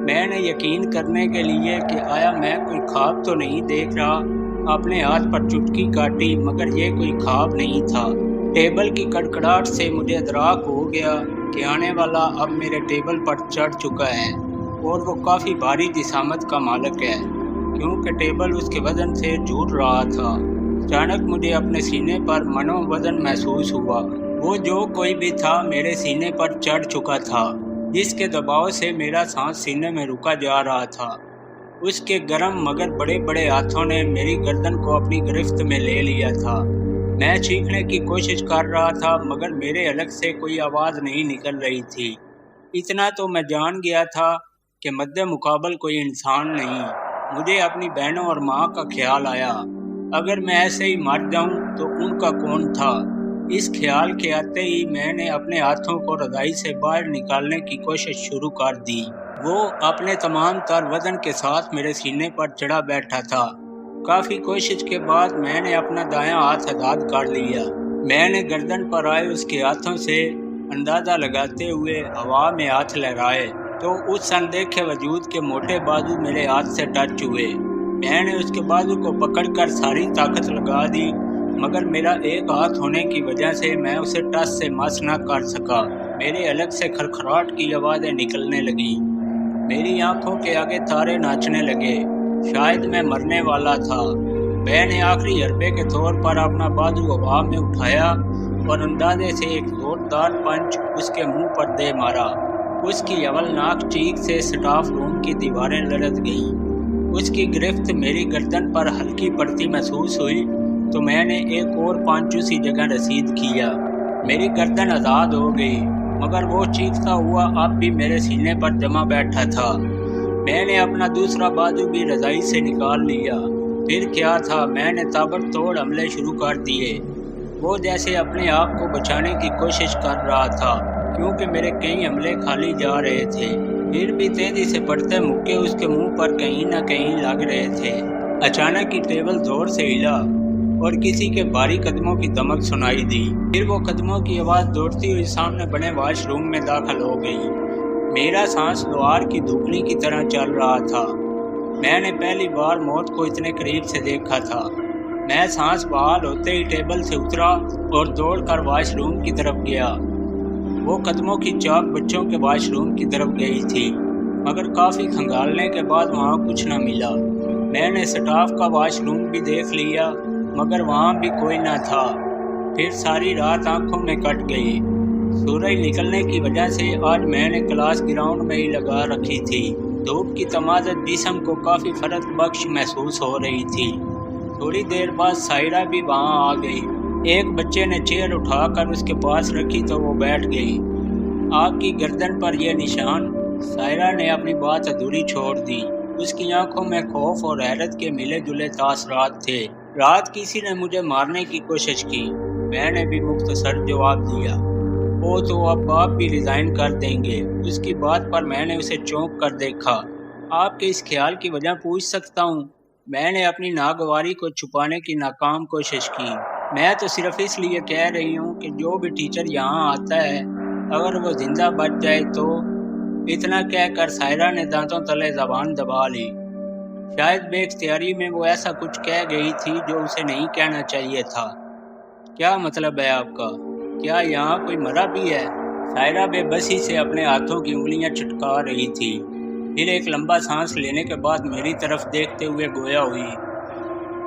میں نے یقین کرنے کے لیے کہ آیا میں کوئی خواب تو نہیں دیکھ رہا اپنے ہاتھ پر چٹکی کاٹی، مگر یہ کوئی خواب نہیں تھا۔ ٹیبل کی کڑکڑاہٹ سے مجھے ادراک ہو گیا کہ آنے والا اب میرے ٹیبل پر چڑھ چکا ہے اور وہ کافی بھاری جسامت کا مالک ہے، کیونکہ ٹیبل اس کے وزن سے جھوٹ رہا تھا۔ اچانک مجھے اپنے سینے پر منو وزن محسوس ہوا۔ وہ جو کوئی بھی تھا میرے سینے پر چڑھ چکا تھا، جس کے دباؤ سے میرا سانس سینے میں رکا جا رہا تھا۔ اس کے گرم مگر بڑے بڑے ہاتھوں نے میری گردن کو اپنی گرفت میں لے لیا تھا۔ میں چیخنے کی کوشش کر رہا تھا مگر میرے حلق سے کوئی آواز نہیں نکل رہی تھی۔ اتنا تو میں جان گیا تھا کہ مد مقابل کوئی انسان نہیں۔ مجھے اپنی بہنوں اور ماں کا خیال آیا، اگر میں ایسے ہی مر جاؤں تو ان کا کون تھا؟ اس خیال کے آتے ہی میں نے اپنے ہاتھوں کو رضائی سے باہر نکالنے کی کوشش شروع کر دی۔ وہ اپنے تمام تر وزن کے ساتھ میرے سینے پر چڑھا بیٹھا تھا۔ کافی کوشش کے بعد میں نے اپنا دایاں ہاتھ آزاد کر لیا۔ میں نے گردن پر آئے اس کے ہاتھوں سے اندازہ لگاتے ہوئے ہوا میں ہاتھ لہرائے تو اس اندیکھے وجود کے موٹے بازو میرے ہاتھ سے ٹچ ہوئے۔ میں نے اس کے بازو کو پکڑ کر ساری طاقت لگا دی، مگر میرا ایک ہاتھ ہونے کی وجہ سے میں اسے ٹس سے مس نہ کر سکا۔ میرے حلق سے کھرکھراہٹ کی آوازیں نکلنے لگیں۔ میری آنکھوں کے آگے تارے ناچنے لگے۔ شاید میں مرنے والا تھا۔ میں نے آخری حربے کے طور پر اپنا بازو ہوا میں اٹھایا اور اندازے سے ایک زوردار پنچ اس کے منہ پر دے مارا۔ اس کی ہولناک چیخ سے سٹاف روم کی دیواریں لرز گئیں۔ اس کی گرفت میری گردن پر ہلکی پڑتی محسوس ہوئی تو میں نے ایک اور پنچ اسی جگہ رسید کیا۔ میری گردن آزاد ہو گئی، مگر وہ چیختا ہوا اب بھی میرے سینے پر جمع بیٹھا تھا۔ میں نے اپنا دوسرا بازو بھی رضائی سے نکال لیا۔ پھر کیا تھا، میں نے تابڑ توڑ حملے شروع کر دیے۔ وہ جیسے اپنے آپ کو بچانے کی کوشش کر رہا تھا، کیونکہ میرے کئی حملے کھالی جا رہے تھے۔ پھر بھی تیزی سے پڑتے مکے اس کے منہ پر کہیں نہ کہیں لگ رہے تھے۔ اچانک ہی ٹیبل زور سے ہلا اور کسی کے بھاری قدموں کی دمک سنائی دی۔ پھر وہ قدموں کی آواز دوڑتی ہوئی سامنے بنے واش روم میں داخل ہو گئی۔ میرا سانس لوہار کی دھوکنے کی طرح چل رہا تھا۔ میں نے پہلی بار موت کو اتنے قریب سے دیکھا تھا۔ میں سانس بحال ہوتے ہی ٹیبل سے اترا اور دوڑ کر واش روم کی طرف گیا۔ وہ قدموں کی چاک بچوں کے واش روم کی طرف گئی تھی، مگر کافی کھنگالنے کے بعد وہاں کچھ نہ ملا۔ میں نے سٹاف کا واش روم بھی دیکھ لیا، مگر وہاں بھی کوئی نہ تھا۔ پھر ساری رات آنکھوں میں کٹ گئی۔ سورج نکلنے کی وجہ سے آج میں نے کلاس گراؤنڈ میں ہی لگا رکھی تھی۔ دھوپ کی تمازت جسم کو کافی فرق بخش محسوس ہو رہی تھی۔ تھوڑی دیر بعد سائرہ بھی وہاں آ گئی۔ ایک بچے نے چیئر اٹھا کر اس کے پاس رکھی تو وہ بیٹھ گئی۔ آپ کی گردن پر یہ نشان؟ سائرہ نے اپنی بات ادھوری چھوڑ دی۔ اس کی آنکھوں میں خوف اور حیرت کے ملے جلے تاثرات تھے۔ رات کسی نے مجھے مارنے کی کوشش کی، میں نے بھی مختصر جواب دیا۔ وہ تو اب آپ بھی ریزائن کر دیں گے۔ اس کی بات پر میں نے اسے چونک کر دیکھا۔ آپ کے اس خیال کی وجہ پوچھ سکتا ہوں؟ میں نے اپنی ناگواری کو چھپانے کی ناکام کوشش کی۔ میں تو صرف اس لیے کہہ رہی ہوں کہ جو بھی ٹیچر یہاں آتا ہے اگر وہ زندہ بچ جائے تو۔ اتنا کہہ کر سائرہ نے دانتوں تلے زبان دبا لی۔ شاید بے اختیاری میں وہ ایسا کچھ کہہ گئی تھی جو اسے نہیں کہنا چاہیے تھا۔ کیا مطلب ہے آپ کا؟ کیا یہاں کوئی مرا بھی ہے؟ سائرہ بے بسی سے اپنے ہاتھوں کی انگلیاں چٹکا رہی تھی۔ پھر ایک لمبا سانس لینے کے بعد میری طرف دیکھتے ہوئے گویا ہوئی،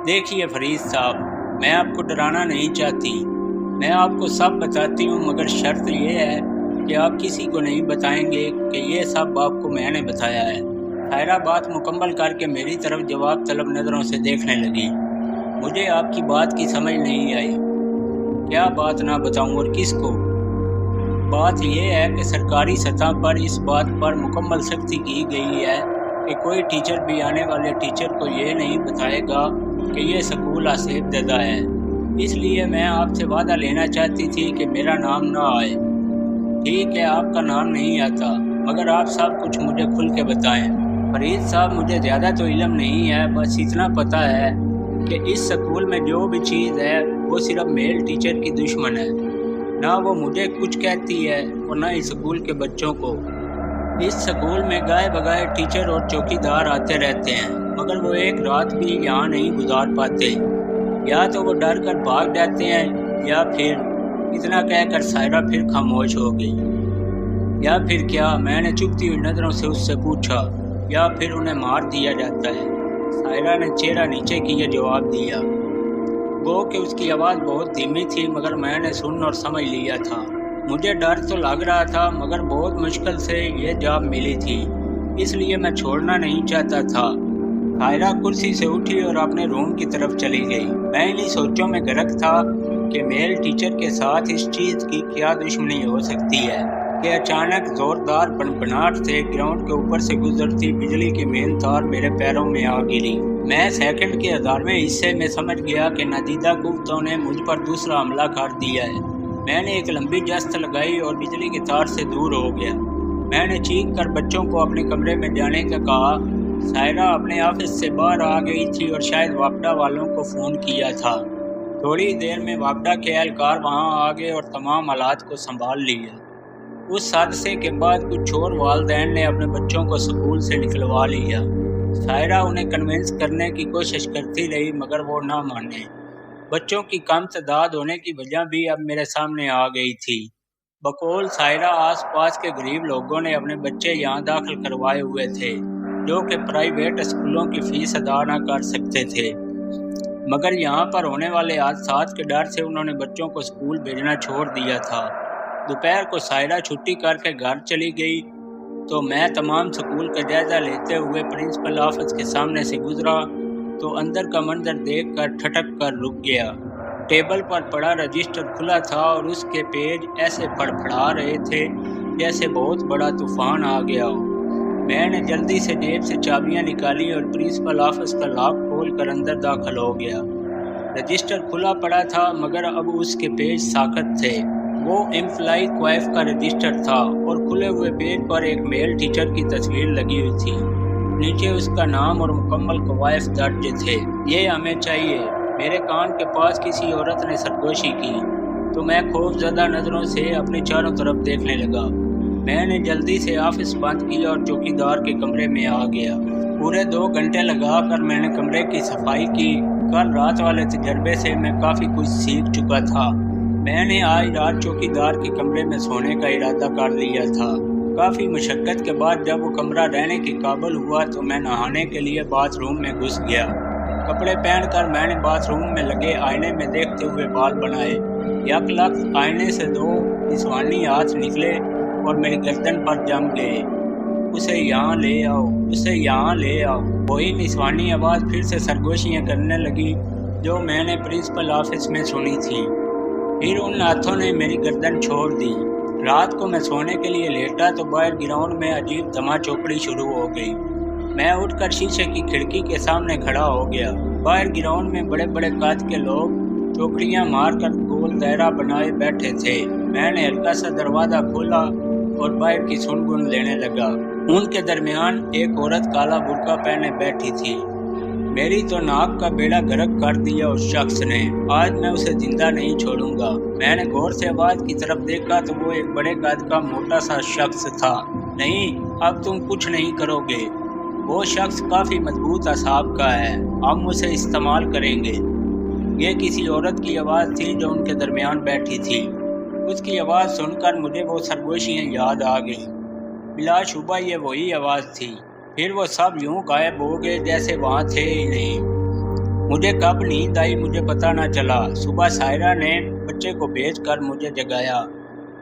دیکھیے فرید صاحب، میں آپ کو ڈرانا نہیں چاہتی۔ میں آپ کو سب بتاتی ہوں، مگر شرط یہ ہے کہ آپ کسی کو نہیں بتائیں گے کہ یہ سب آپ کو میں نے بتایا ہے۔ سائرہ بات مکمل کر کے میری طرف جواب طلب نظروں سے دیکھنے لگی۔ مجھے آپ کی بات کی سمجھ نہیں آئی۔ کیا بات نہ بتاؤں اور کس کو؟ بات یہ ہے کہ سرکاری سطح پر اس بات پر مکمل سختی کی گئی ہے کہ کوئی ٹیچر بھی آنے والے ٹیچر کو یہ نہیں بتائے گا کہ یہ سکول آصف زدہ ہے۔ اس لیے میں آپ سے وعدہ لینا چاہتی تھی کہ میرا نام نہ آئے۔ ٹھیک ہے، آپ کا نام نہیں آتا، مگر آپ سب کچھ مجھے کھل کے بتائیں۔ فرید صاحب، مجھے زیادہ تو علم نہیں ہے، بس اتنا پتہ ہے کہ اس سکول میں جو بھی چیز ہے وہ صرف میل ٹیچر کی دشمن ہے۔ نہ وہ مجھے کچھ کہتی ہے اور نہ ہی سکول کے بچوں کو۔ اس سکول میں گائے بگائے ٹیچر اور چوکیدار آتے رہتے ہیں، مگر وہ ایک رات بھی یہاں نہیں گزار پاتے۔ یا تو وہ ڈر کر بھاگ جاتے ہیں، یا پھر اتنا کہہ کر سائرہ پھر خاموش ہو گئی۔ یا پھر کیا؟ میں نے چپتی ہوئی نظروں سے اس سے پوچھا۔ یا پھر انہیں مار دیا جاتا ہے، سائرہ نے چہرہ نیچے کیے جواب دیا۔ گو کہ اس کی آواز بہت دھیمی تھی، مگر میں نے سن اور سمجھ لیا تھا۔ مجھے ڈر تو لگ رہا تھا، مگر بہت مشکل سے یہ جاب ملی تھی، اس لیے میں چھوڑنا نہیں چاہتا تھا۔ سائرہ کرسی سے اٹھی اور اپنے روم کی طرف چلی گئی۔ میں انہی سوچوں میں غرق تھا کہ میل ٹیچر کے ساتھ اس چیز کی کیا دشمنی ہو سکتی ہے کہ اچانک زوردار بنبناہٹ سے گراؤنڈ کے اوپر سے گزرتی بجلی کی مین تار میرے پیروں میں آ گری۔ میں سیکنڈ کے 1000ویں حصے میں سمجھ گیا کہ نادیدہ قوتوں نے مجھ پر دوسرا حملہ کر دیا ہے۔ میں نے ایک لمبی جست لگائی اور بجلی کی تار سے دور ہو گیا۔ میں نے چیخ کر بچوں کو اپنے کمرے میں جانے کا کہا۔ سائرہ اپنے آفس سے باہر آ گئی تھی اور شاید واپڈا والوں کو فون کیا تھا۔ تھوڑی دیر میں واپڈا کے اہلکار وہاں آ گئے اور تمام حالات کو سنبھال لیا۔ اس حادثے کے بعد کچھ اور والدین نے اپنے بچوں کو سکول سے نکلوا لیا۔ سائرہ انہیں کنونس کرنے کی کوشش کرتی رہی، مگر وہ نہ مانے۔ بچوں کی کم تعداد ہونے کی وجہ بھی اب میرے سامنے آ گئی تھی۔ بقول سائرہ آس پاس کے غریب لوگوں نے اپنے بچے یہاں داخل کروائے ہوئے تھے، جو کہ پرائیویٹ اسکولوں کی فیس ادا نہ کر سکتے تھے، مگر یہاں پر ہونے والے حادثات کے ڈر سے انہوں نے بچوں کو اسکول بھیجنا چھوڑ دیا تھا۔ دوپہر کو سائرہ چھٹی کر کے گھر چلی گئی تو میں تمام سکول کا جائزہ لیتے ہوئے پرنسپل آفس کے سامنے سے گزرا تو اندر کا منظر دیکھ کر ٹھٹک کر رک گیا۔ ٹیبل پر پڑا رجسٹر کھلا تھا اور اس کے پیج ایسے پھڑپھڑا رہے تھے جیسے بہت بڑا طوفان آ گیا ہو۔ میں نے جلدی سے جیب سے چابیاں نکالی اور پرنسپل آفس کا لاک کھول کر اندر داخل ہو گیا۔ رجسٹر کھلا پڑا تھا، مگر اب اس کے پیج ساکت تھے۔ وہ امپلائی کوائف کا رجسٹر تھا اور کھلے ہوئے پیج پر ایک میل ٹیچر کی تصویر لگی ہوئی تھی۔ نیچے اس کا نام اور مکمل کوائف درج تھے۔ یہ ہمیں چاہیے۔ میرے کان کے پاس کسی عورت نے سرگوشی کی تو میں خوف زدہ نظروں سے اپنے چاروں طرف دیکھنے لگا۔ میں نے جلدی سے آفس بند کیا اور چوکیدار کے کمرے میں آ گیا۔ پورے 2 گھنٹے لگا کر میں نے کمرے کی صفائی کی۔ کل رات والے تجربے سے میں کافی کچھ سیکھ چکا تھا۔ میں نے آج رات چوکیدار کے کمرے میں سونے کا ارادہ کر لیا تھا۔ کافی مشقت کے بعد جب وہ کمرہ رہنے کے قابل ہوا تو میں نہانے کے لیے باتھ روم میں گھس گیا۔ کپڑے پہن کر میں نے باتھ روم میں لگے آئینے میں دیکھتے ہوئے بال بنائے۔ یک لخت آئینے سے 2 نسوانی ہاتھ نکلے اور میری گردن پر جم گئے۔ اسے یہاں لے آؤ، اسے یہاں لے آؤ۔ وہی نسوانی آواز پھر سے سرگوشیاں کرنے لگی جو میں نے پرنسپل آفس میں سنی تھی۔ پھر ان ہاتھوں نے میری گردن چھوڑ دی۔ رات کو میں سونے کے لیے لیٹا تو باہر گراؤنڈ میں عجیب دھما چوکڑی شروع ہو گئی۔ میں اٹھ کر شیشے کی کھڑکی کے سامنے کھڑا ہو گیا۔ باہر گراؤنڈ میں بڑے بڑے قد کے لوگ چوکڑیاں مار کر گول دائرہ بنائے بیٹھے تھے۔ میں نے ہلکا سا دروازہ کھولا اور باہر کی سنگن لینے لگا۔ ان کے درمیان ایک عورت کالا برقع پہنے بیٹھی تھی۔ میری تو ناک کا بیڑا غرق کر دیا اس شخص نے۔ آج میں اسے زندہ نہیں چھوڑوں گا۔ میں نے غور سے آواز کی طرف دیکھا تو وہ ایک بڑے قد کا موٹا سا شخص تھا۔ نہیں، اب تم کچھ نہیں کرو گے۔ وہ شخص کافی مضبوط اعصاب کا ہے، ہم اسے استعمال کریں گے۔ یہ کسی عورت کی آواز تھی جو ان کے درمیان بیٹھی تھی۔ اس کی آواز سن کر مجھے وہ سرگوشیاں یاد آ گئیں۔ بلا شبہ یہ وہی آواز تھی۔ پھر وہ سب یوں غائب ہو گئے جیسے وہاں تھے ہی نہیں۔ مجھے کب نیند آئی مجھے پتہ نہ چلا۔ صبح سائرہ نے بچے کو بھیج کر مجھے جگایا۔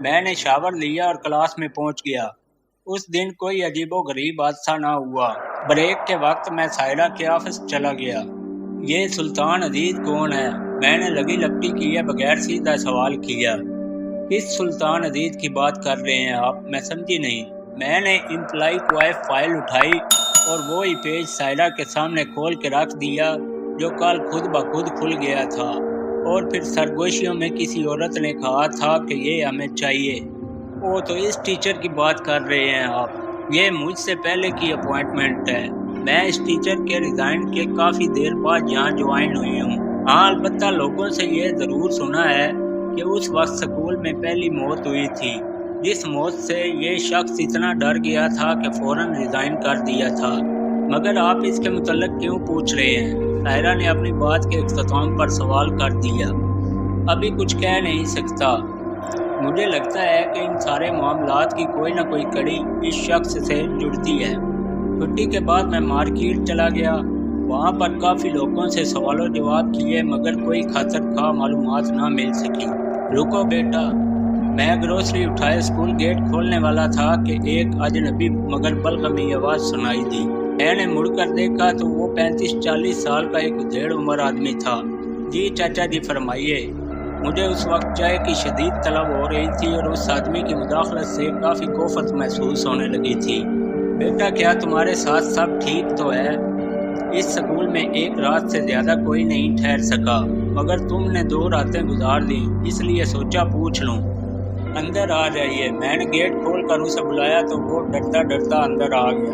میں نے شاور لیا اور کلاس میں پہنچ گیا۔ اس دن کوئی عجیب و غریب حادثہ نہ ہوا۔ بریک کے وقت میں سائرہ کے آفس چلا گیا۔ یہ سلطان عزیز کون ہے؟ میں نے لگی لپٹی کیے بغیر سیدھا سوال کیا۔ کس سلطان عزیز کی بات کر رہے ہیں آپ؟ میں سمجھی نہیں۔ میں نے امپلائی کوائف فائل اٹھائی اور وہی پیج سائرہ کے سامنے کھول کے رکھ دیا جو کل خود بخود کھل گیا تھا، اور پھر سرگوشیوں میں کسی عورت نے کہا تھا کہ یہ ہمیں چاہیے۔ وہ تو اس ٹیچر کی بات کر رہے ہیں آپ۔ یہ مجھ سے پہلے کی اپوائنٹمنٹ ہے۔ میں اس ٹیچر کے ریزائن کے کافی دیر بعد یہاں جوائن ہوئی ہوں۔ ہاں، البتہ لوگوں سے یہ ضرور سنا ہے کہ اس وقت سکول میں پہلی موت ہوئی تھی۔ جس موت سے یہ شخص اتنا ڈر گیا تھا کہ فوراً ریزائن کر دیا تھا۔ مگر آپ اس کے متعلق کیوں پوچھ رہے ہیں؟ سائرہ نے اپنی بات کے اختتام پر سوال کر دیا۔ ابھی کچھ کہہ نہیں سکتا۔ مجھے لگتا ہے کہ ان سارے معاملات کی کوئی نہ کوئی کڑی اس شخص سے جڑتی ہے۔ چھٹی کے بعد میں مارکیٹ چلا گیا۔ وہاں پر کافی لوگوں سے سوال و جواب کیے مگر کوئی خاطر خواہ معلومات نہ مل سکی۔ رکو بیٹا، میں گروسری اٹھائے اسکول گیٹ کھولنے والا تھا کہ ایک اجنبی مگر بلغمی آواز سنائی دی۔ میں نے مڑ کر دیکھا تو وہ 35-40 سال کا ایک ادھیڑ عمر آدمی تھا۔ جی چاچا جی فرمائیے۔ مجھے اس وقت چائے کی شدید طلب ہو رہی تھی اور اس آدمی کی مداخلت سے کافی کوفت محسوس ہونے لگی تھی۔ بیٹا کیا تمہارے ساتھ سب ٹھیک تو ہے؟ اس سکول میں ایک رات سے زیادہ کوئی نہیں ٹھہر سکا مگر تم نے 2 راتیں گزار دیں، اس لیے سوچا پوچھ لوں۔ اندر آ جائیے۔ میں نے گیٹ کھول کر اسے بلایا تو وہ ڈرتا ڈرتا اندر آ گیا۔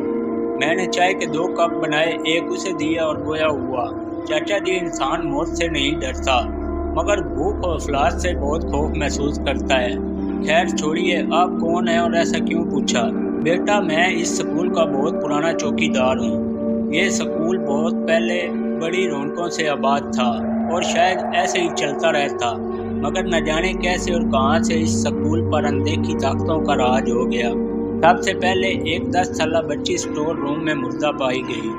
میں نے چائے کے 2 کپ بنائے، ایک اسے دیا اور گویا ہوا، چاچا جی انسان موت سے نہیں ڈرتا مگر بھوک اور افلاس سے بہت خوف محسوس کرتا ہے۔ خیر چھوڑیے، آپ کون ہیں اور ایسا کیوں پوچھا؟ بیٹا میں اس سکول کا بہت پرانا چوکی دار ہوں۔ یہ سکول بہت پہلے بڑی رونقوں سے آباد تھا اور شاید ایسے ہی چلتا رہتا مگر نہ جانے کیسے اور کہاں سے اس سکول پر اندیکھی طاقتوں کا راج ہو گیا۔ سب سے پہلے ایک 10 سالہ بچی اسٹور روم میں مردہ پائی گئی۔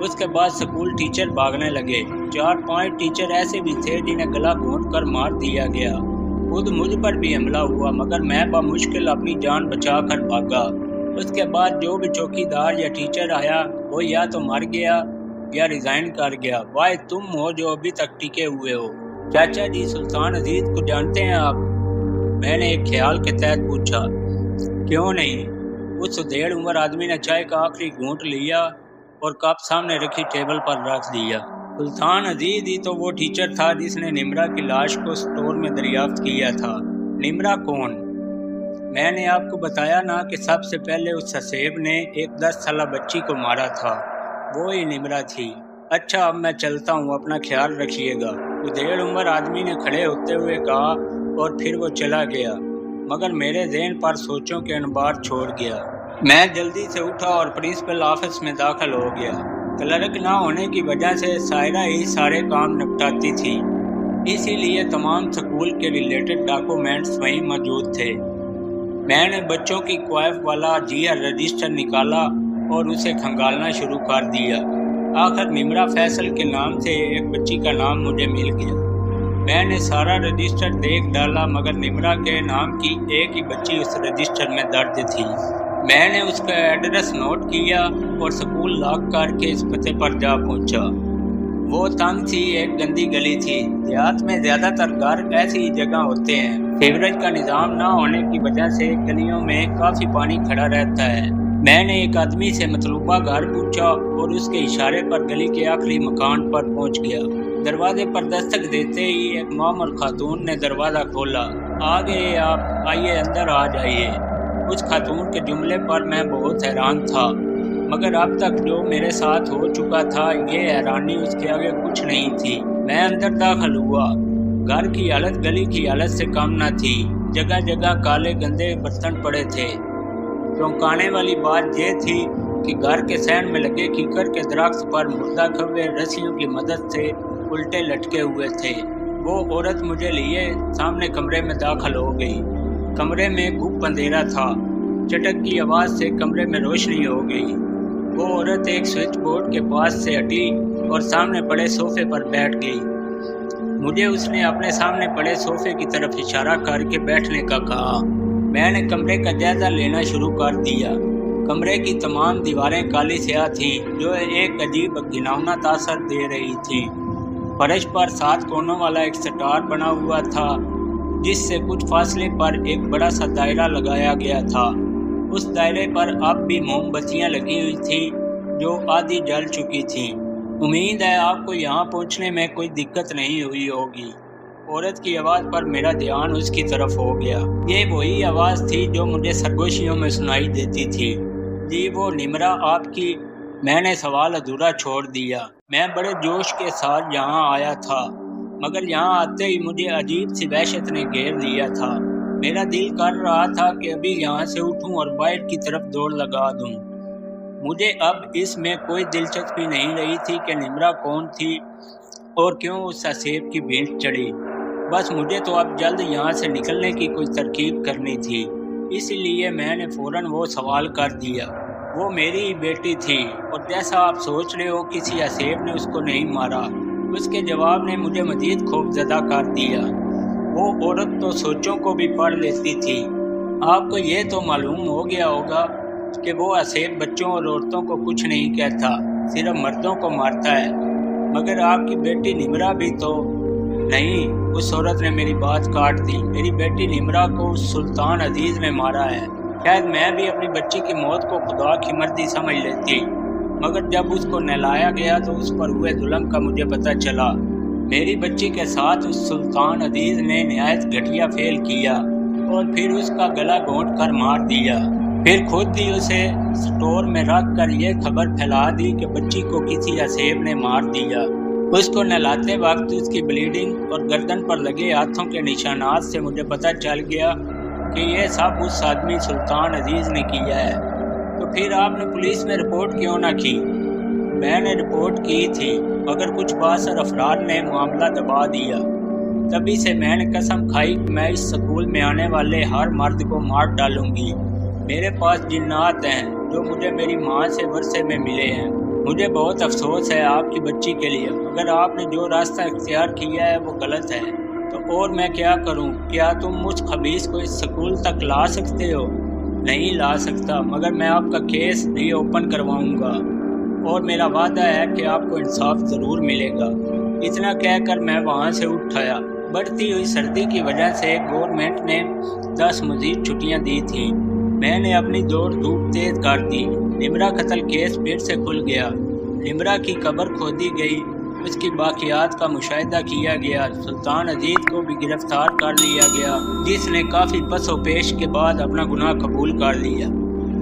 اس کے بعد سکول ٹیچر بھاگنے لگے۔ 4-5 ٹیچر ایسے بھی تھے جنہیں گلا گھونٹ کر مار دیا گیا۔ خود مجھ پر بھی حملہ ہوا مگر میں بمشکل اپنی جان بچا کر بھاگا۔ اس کے بعد جو بھی چوکیدار یا ٹیچر آیا وہ یا تو مر گیا یا ریزائن کر گیا۔ وائے تم ہو جو ابھی تک ٹکے ہوئے ہو۔ چاچا جی سلطان عزیز کو جانتے ہیں آپ؟ میں نے ایک خیال کے تحت پوچھا۔ کیوں نہیں؟ اس ادھیڑ عمر آدمی نے چائے کا آخری گھونٹ لیا اور کپ سامنے رکھی ٹیبل پر رکھ دیا۔ سلطان عزیز ہی تو وہ ٹیچر تھا جس نے نمرا کی لاش کو اسٹور میں دریافت کیا تھا۔ نمرا کون؟ میں نے آپ کو بتایا نا کہ سب سے پہلے اس حسیب نے ایک 10 سالہ بچی کو مارا تھا، وہی نمرا تھی۔ اچھا اب میں چلتا ہوں، اپنا خیال رکھیے گا، ادھیڑ عمر آدمی نے کھڑے ہوتے ہوئے کہا اور پھر وہ چلا گیا مگر میرے ذہن پر سوچوں کے انبار چھوڑ گیا۔ میں جلدی سے اٹھا اور پرنسپل آفس میں داخل ہو گیا۔ کلرک نہ ہونے کی وجہ سے سائرہ ہی سارے کام نپٹاتی تھی، اسی لیے تمام سکول کے ریلیٹڈ ڈاکومنٹس وہیں موجود تھے۔ میں نے بچوں کی کوائف والا جی آر رجسٹر نکالا اور اسے کھنگالنا شروع کر دیا۔ آخر نمرا فیصل کے نام سے ایک بچی کا نام مجھے مل گیا۔ میں نے سارا رجسٹر دیکھ ڈالا مگر نمرا کے نام کی ایک ہی بچی اس رجسٹر میں درج تھی۔ میں نے اس کا ایڈریس نوٹ کیا اور سکول لاک کر کے اس پتے پر جا پہنچا۔ وہ تنگ سی ایک گندی گلی تھی۔ دیہات میں زیادہ تر گھر ایسی ہی جگہ ہوتے ہیں۔ سیوریج کا نظام نہ ہونے کی وجہ سے گلیوں میں کافی پانی کھڑا رہتا ہے۔ میں نے ایک آدمی سے مطلوبہ گھر پوچھا اور اس کے اشارے پر گلی کے آخری مکان پر پہنچ گیا۔ دروازے پر دستک دیتے ہی ایک معمر خاتون نے دروازہ کھولا۔ آ گئے آپ، آئیے اندر آ جائیے۔ اس خاتون کے جملے پر میں بہت حیران تھا مگر اب تک جو میرے ساتھ ہو چکا تھا یہ حیرانی اس کے آگے کچھ نہیں تھی۔ میں اندر داخل ہوا۔ گھر کی حالت گلی کی حالت سے کم نہ تھی۔ جگہ جگہ کالے گندے برتن پڑے تھے۔ چونکانے والی بات یہ تھی کہ گھر کے صحن میں لگے کیکر کے درخت پر مردہ کھوے رسیوں کی مدد سے الٹے لٹکے ہوئے تھے۔ وہ عورت مجھے لیے سامنے کمرے میں داخل ہو گئی۔ کمرے میں گھپ اندھیرا تھا۔ چٹک کی آواز سے کمرے میں روشنی ہو گئی۔ وہ عورت ایک سوئچ بورڈ کے پاس سے ہٹی اور سامنے پڑے صوفے پر بیٹھ گئی۔ مجھے اس نے اپنے سامنے پڑے صوفے کی طرف اشارہ کر کے بیٹھنے کا کہا۔ میں نے کمرے کا جائزہ لینا شروع کر دیا۔ کمرے کی تمام دیواریں کالی سیاہ تھیں جو ایک عجیب گھناؤنا تاثر دے رہی تھی۔ فرش پر 7 کونوں والا ایک سٹار بنا ہوا تھا جس سے کچھ فاصلے پر ایک بڑا سا دائرہ لگایا گیا تھا۔ اس دائرے پر اب بھی موم بتیاں لگی ہوئی تھیں جو آدھی جل چکی تھیں۔ امید ہے آپ کو یہاں پہنچنے میں کوئی دقت نہیں ہوئی ہوگی۔ عورت کی آواز پر میرا دھیان اس کی طرف ہو گیا۔ یہ وہی آواز تھی جو مجھے سرگوشیوں میں سنائی دیتی تھی۔ جی وہ نمرا آپ کی؟ میں نے سوال ادھورا چھوڑ دیا۔ میں بڑے جوش کے ساتھ یہاں آیا تھا مگر یہاں آتے ہی مجھے عجیب سی وحشت نے گھیر لیا تھا۔ میرا دل کر رہا تھا کہ ابھی یہاں سے اٹھوں اور باہر کی طرف دوڑ لگا دوں۔ مجھے اب اس میں کوئی دلچسپی نہیں رہی تھی کہ نمرا کون تھی اور کیوں اس حسیب کی بھینٹ چڑھی۔ بس مجھے تو اب جلد یہاں سے نکلنے کی کوئی ترکیب کرنی تھی، اس لیے میں نے فوراً وہ سوال کر دیا۔ وہ میری ہی بیٹی تھی اور جیسا آپ سوچ رہے ہو کسی حسیب نے اس کو نہیں مارا۔ اس کے جواب نے مجھے مزید خوفزدہ کر دیا۔ وہ عورت تو سوچوں کو بھی پڑھ لیتی تھی۔ آپ کو یہ تو معلوم ہو گیا ہوگا کہ وہ حسیب بچوں اور عورتوں کو کچھ نہیں کہتا، صرف مردوں کو مارتا ہے۔ مگر آپ کی بیٹی نمرا بھی تو نہیں۔ اس عورت نے میری بات کاٹ دی۔ میری بیٹی نمرا کو اس سلطان عزیز نے مارا ہے۔ شاید میں بھی اپنی بچی کی موت کو خدا کی مرضی سمجھ لیتی، مگر جب اس کو نہلایا گیا تو اس پر ہوئے ظلم کا مجھے پتہ چلا۔ میری بچی کے ساتھ اس سلطان عزیز نے نہایت گھٹیا فعل کیا اور پھر اس کا گلا گھونٹ کر مار دیا۔ پھر خود ہی اسے سٹور میں رکھ کر یہ خبر پھیلا دی کہ بچی کو کسی حسیب نے مار دیا۔ اس کو نہلاتے وقت اس کی بلیڈنگ اور گردن پر لگے ہاتھوں کے نشانات سے مجھے پتہ چل گیا کہ یہ سب اس آدمی سلطان عزیز نے کیا ہے۔ تو پھر آپ نے پولیس میں رپورٹ کیوں نہ کی؟ میں نے رپورٹ کی تھی، مگر کچھ بااثر افراد نے معاملہ دبا دیا۔ تبھی سے میں نے قسم کھائی کہ میں اس سکول میں آنے والے ہر مرد کو مار ڈالوں گی۔ میرے پاس جنات ہیں جو مجھے میری ماں سے ورثے میں ملے ہیں۔ مجھے بہت افسوس ہے آپ کی بچی کے لیے، مگر آپ نے جو راستہ اختیار کیا ہے وہ غلط ہے۔ تو اور میں کیا کروں؟ کیا تم مجھ خبیث کو اس سکول تک لا سکتے ہو؟ نہیں لا سکتا، مگر میں آپ کا کیس ری اوپن کرواؤں گا اور میرا وعدہ ہے کہ آپ کو انصاف ضرور ملے گا۔ اتنا کہہ کر میں وہاں سے اٹھ آیا۔ بڑھتی ہوئی سردی کی وجہ سے گورنمنٹ نے 10 مزید چھٹیاں دی تھیں۔ میں نے اپنی دوڑ دھوپ تیز کر دی۔ نمرا قتل کیس پھر سے کھل گیا۔ نمرا کی قبر کھودی گئی، اس کی باقیات کا مشاہدہ کیا گیا۔ سلطان عزیز کو بھی گرفتار کر لیا گیا، جس نے کافی پس و پیش کے بعد اپنا گناہ قبول کر لیا۔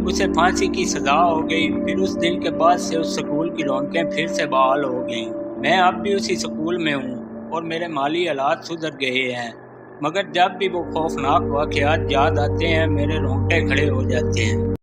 اسے پھانسی کی سزا ہو گئی۔ پھر اس دن کے بعد سے اس سکول کی رونقیں پھر سے بحال ہو گئیں۔ میں اب بھی اسی سکول میں ہوں اور میرے مالی حالات سدھر گئے ہیں، مگر جب بھی وہ خوفناک واقعات یاد آتے ہیں میرے رونگٹے کھڑے ہو جاتے ہیں۔